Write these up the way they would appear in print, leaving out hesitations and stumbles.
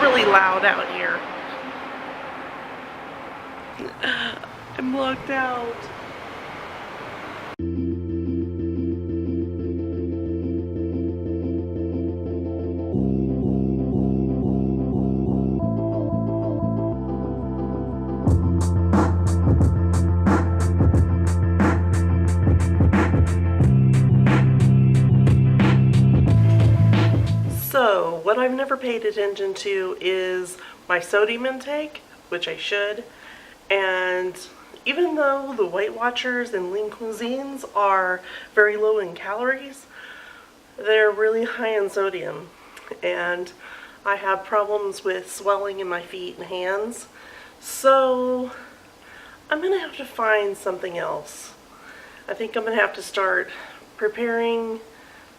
really loud out here. I'm locked out. So, what I've never paid attention to is my sodium intake, which I should. And even though the Weight Watchers and Lean Cuisines are very low in calories, they're really high in sodium. And I have problems with swelling in my feet and hands. So, I'm going to have to find something else. I think I'm going to have to start preparing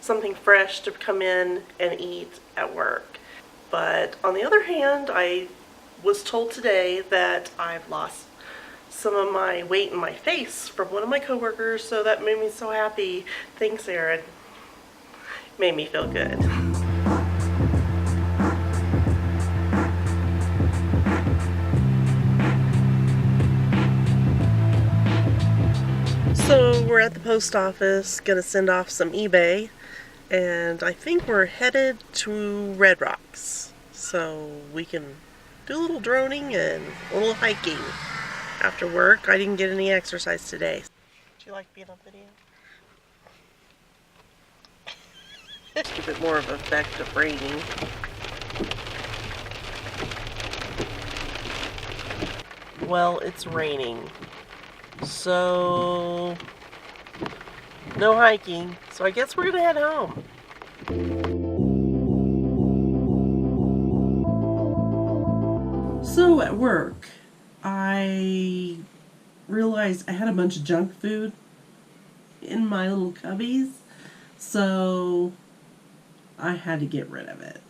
something fresh to come in and eat at work. But on the other hand, I was told today that I've lost some of my weight in my face from one of my coworkers, so that made me so happy. Thanks, Erin. Made me feel good. So we're at the post office, gonna send off some eBay, and I think we're headed to Red Rocks, so we can do a little droning and a little hiking after work. I didn't get any exercise today. Do you like being on video? Give it more of an effect of raining. Well, it's raining, so no hiking, so I guess we're gonna head home. So at work, I realized I had a bunch of junk food in my little cubbies, so I had to get rid of it.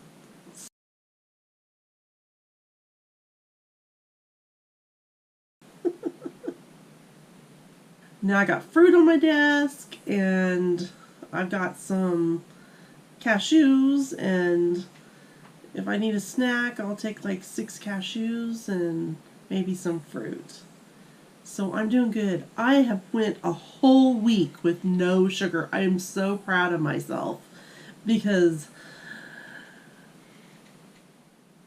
Now I got fruit on my desk, and I've got some cashews, and if I need a snack, I'll take like 6 cashews and maybe some fruit. So I'm doing good. I have went a whole week with no sugar. I am so proud of myself because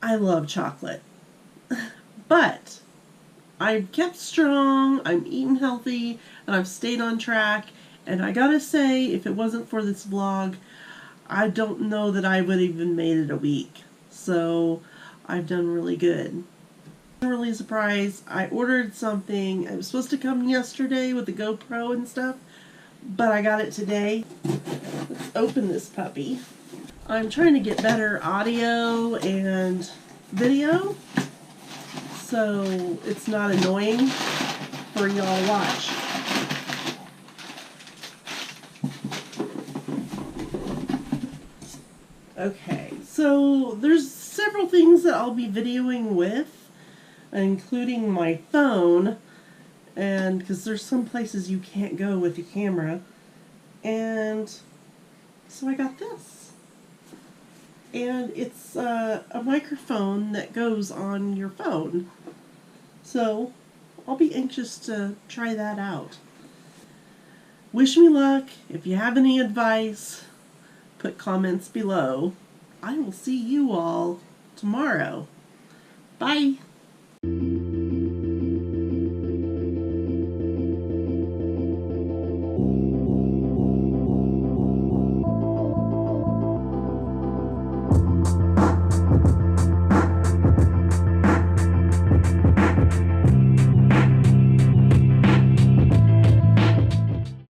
I love chocolate. But I've kept strong, I'm eating healthy, and I've stayed on track. And I gotta say, if it wasn't for this vlog, I don't know that I would have even made it a week. So I've done really good. I'm really surprised. I ordered something. It was supposed to come yesterday with the GoPro and stuff, but I got it today. Let's open this puppy. I'm trying to get better audio and video, so it's not annoying for y'all to watch. Okay, so there's several things that I'll be videoing with, including my phone, and because there's some places you can't go with your camera, and so I got this. And it's a microphone that goes on your phone. So I'll be anxious to try that out. Wish me luck. If you have any advice, put comments below. I will see you all tomorrow. Bye.